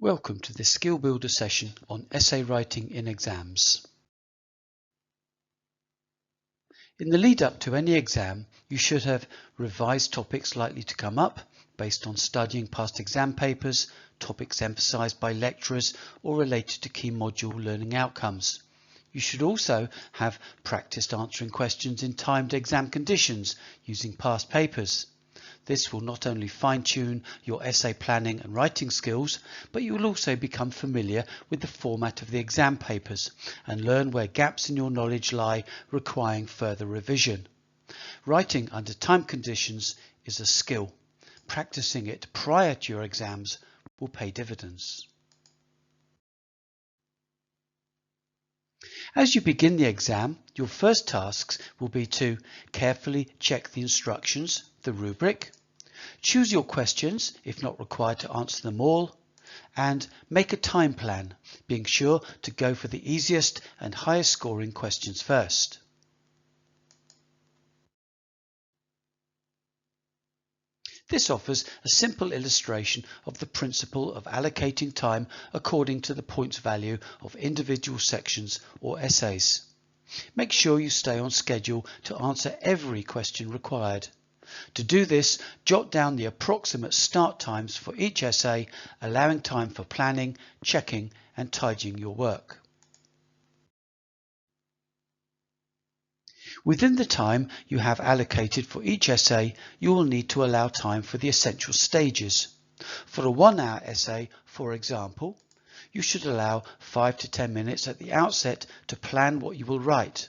Welcome to this Skill Builder session on essay writing in exams. In the lead up to any exam, you should have revised topics likely to come up based on studying past exam papers, topics emphasised by lecturers or related to key module learning outcomes. You should also have practiced answering questions in timed exam conditions using past papers. This will not only fine-tune your essay planning and writing skills, but you will also become familiar with the format of the exam papers and learn where gaps in your knowledge lie requiring further revision. Writing under time conditions is a skill. Practicing it prior to your exams will pay dividends. As you begin the exam, your first tasks will be to carefully check the instructions, the rubric, choose your questions if not required to answer them all, and make a time plan, being sure to go for the easiest and highest scoring questions first. This offers a simple illustration of the principle of allocating time according to the points value of individual sections or essays. Make sure you stay on schedule to answer every question required. To do this, jot down the approximate start times for each essay, allowing time for planning, checking and tidying your work. Within the time you have allocated for each essay, you will need to allow time for the essential stages. For a 1-hour essay, for example, you should allow 5 to 10 minutes at the outset to plan what you will write.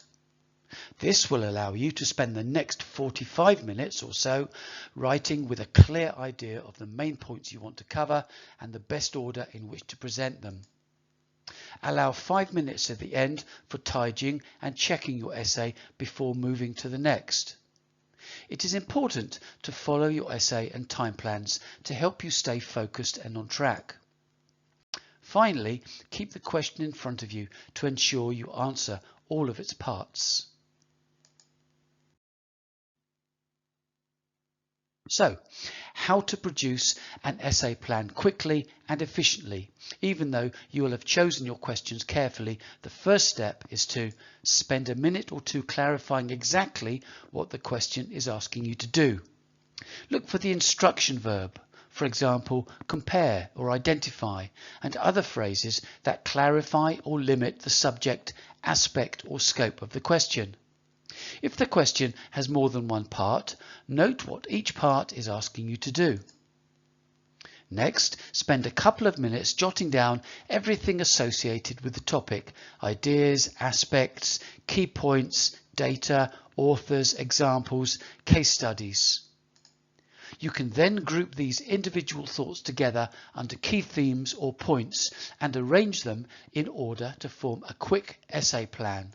This will allow you to spend the next 45 minutes or so writing with a clear idea of the main points you want to cover and the best order in which to present them. Allow 5 minutes at the end for tidying and checking your essay before moving to the next. It is important to follow your essay and time plans to help you stay focused and on track. Finally, keep the question in front of you to ensure you answer all of its parts. So, how to produce an essay plan quickly and efficiently. Even though you will have chosen your questions carefully, the first step is to spend a minute or two clarifying exactly what the question is asking you to do. Look for the instruction verb, for example, compare or identify, and other phrases that clarify or limit the subject, aspect or scope of the question. If the question has more than one part, note what each part is asking you to do. Next, spend a couple of minutes jotting down everything associated with the topic: ideas, aspects, key points, data, authors, examples, case studies. You can then group these individual thoughts together under key themes or points and arrange them in order to form a quick essay plan.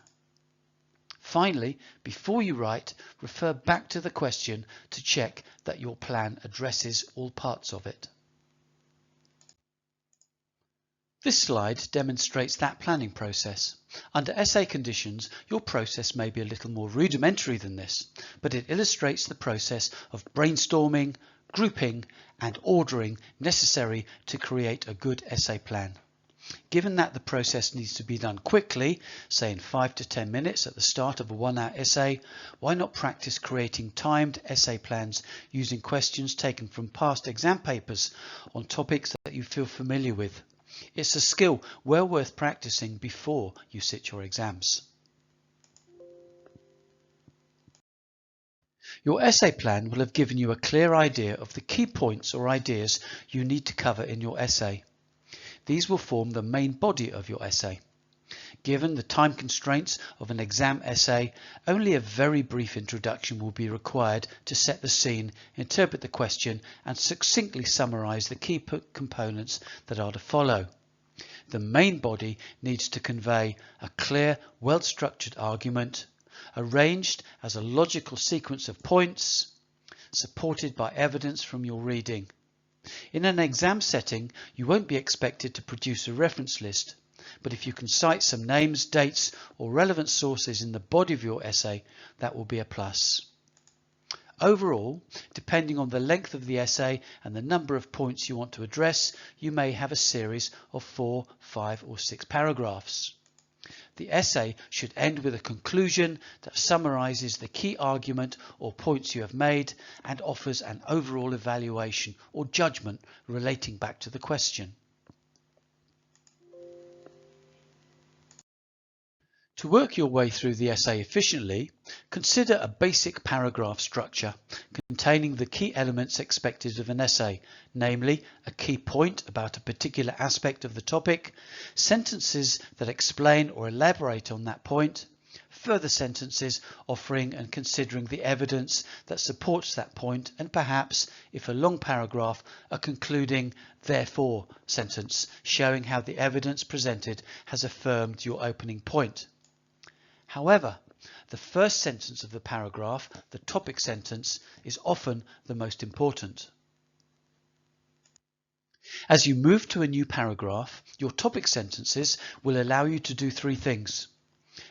Finally, before you write, refer back to the question to check that your plan addresses all parts of it. This slide demonstrates that planning process. Under essay conditions, your process may be a little more rudimentary than this, but it illustrates the process of brainstorming, grouping, and ordering necessary to create a good essay plan. Given that the process needs to be done quickly, say in 5 to 10 minutes at the start of a 1-hour essay, why not practice creating timed essay plans using questions taken from past exam papers on topics that you feel familiar with? It's a skill well worth practicing before you sit your exams. Your essay plan will have given you a clear idea of the key points or ideas you need to cover in your essay. These will form the main body of your essay. Given the time constraints of an exam essay, only a very brief introduction will be required to set the scene, interpret the question, and succinctly summarize the key components that are to follow. The main body needs to convey a clear, well-structured argument, arranged as a logical sequence of points, supported by evidence from your reading. In an exam setting, you won't be expected to produce a reference list, but if you can cite some names, dates, or relevant sources in the body of your essay, that will be a plus. Overall, depending on the length of the essay and the number of points you want to address, you may have a series of 4, 5 or 6 paragraphs. The essay should end with a conclusion that summarizes the key argument or points you have made and offers an overall evaluation or judgment relating back to the question. To work your way through the essay efficiently, consider a basic paragraph structure containing the key elements expected of an essay, namely a key point about a particular aspect of the topic, sentences that explain or elaborate on that point, further sentences offering and considering the evidence that supports that point, and perhaps, if a long paragraph, a concluding "therefore" sentence showing how the evidence presented has affirmed your opening point. However, the first sentence of the paragraph, the topic sentence, is often the most important. As you move to a new paragraph, your topic sentences will allow you to do 3 things.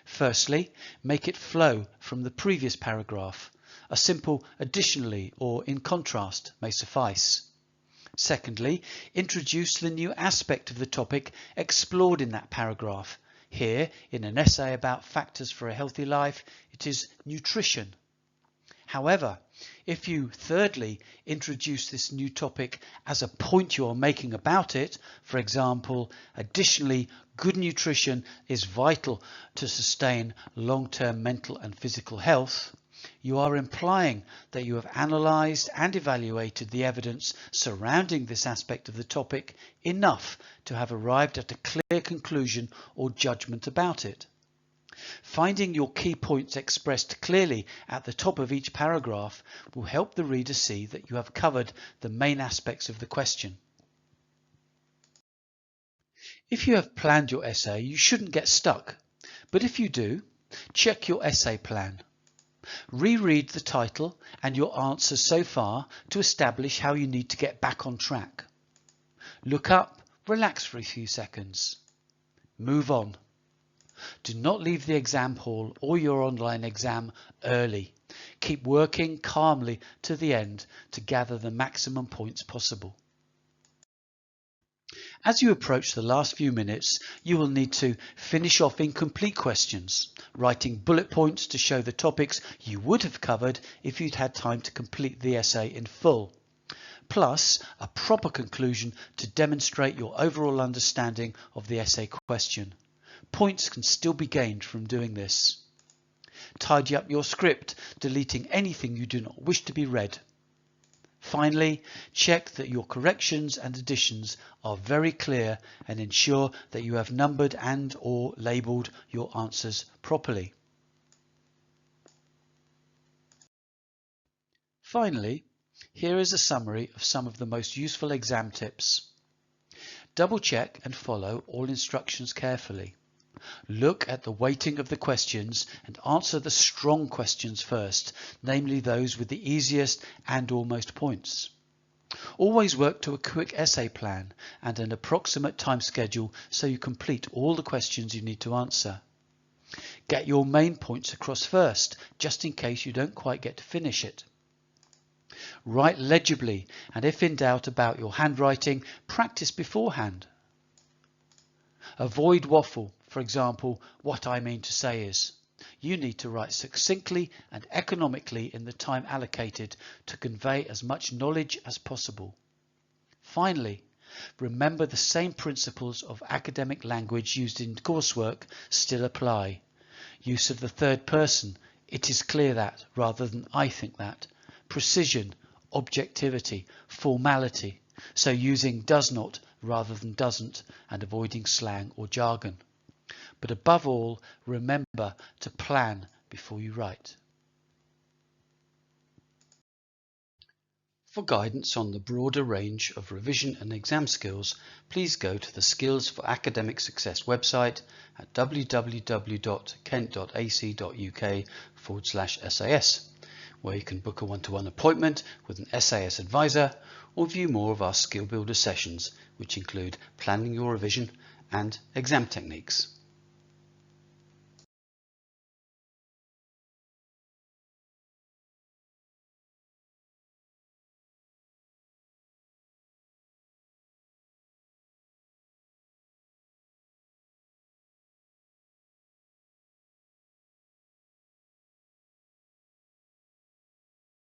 Firstly, make it flow from the previous paragraph. A simple additionally or in contrast may suffice. Secondly, introduce the new aspect of the topic explored in that paragraph. Here, in an essay about factors for a healthy life, it is nutrition. However, if you thirdly introduce this new topic as a point you are making about it, for example, additionally, good nutrition is vital to sustain long-term mental and physical health, you are implying that you have analysed and evaluated the evidence surrounding this aspect of the topic enough to have arrived at a clear conclusion or judgment about it. Finding your key points expressed clearly at the top of each paragraph will help the reader see that you have covered the main aspects of the question. If you have planned your essay, you shouldn't get stuck, but if you do, check your essay plan. Reread the title and your answers so far to establish how you need to get back on track. Look up, relax for a few seconds. Move on. Do not leave the exam hall or your online exam early. Keep working calmly to the end to gather the maximum points possible. As you approach the last few minutes, you will need to finish off incomplete questions, writing bullet points to show the topics you would have covered if you'd had time to complete the essay in full, plus a proper conclusion to demonstrate your overall understanding of the essay question. Points can still be gained from doing this. Tidy up your script, deleting anything you do not wish to be read. Finally, check that your corrections and additions are very clear and ensure that you have numbered and/or labelled your answers properly. Finally, here is a summary of some of the most useful exam tips. Double check and follow all instructions carefully. Look at the weighting of the questions and answer the strong questions first, namely those with the easiest and/or most points. Always work to a quick essay plan and an approximate time schedule so you complete all the questions you need to answer. Get your main points across first, just in case you don't quite get to finish it. Write legibly, and if in doubt about your handwriting, practice beforehand. Avoid waffle. For example, what I mean to say is, you need to write succinctly and economically in the time allocated to convey as much knowledge as possible. Finally, remember the same principles of academic language used in coursework still apply. Use of the third person, it is clear that, rather than I think that. Precision, objectivity, formality, so using does not rather than doesn't, and avoiding slang or jargon. But above all, remember to plan before you write. For guidance on the broader range of revision and exam skills, please go to the Skills for Academic Success website at www.kent.ac.uk/SAS, where you can book a one-to-one appointment with an SAS advisor or view more of our Skill Builder sessions, which include planning your revision and exam techniques.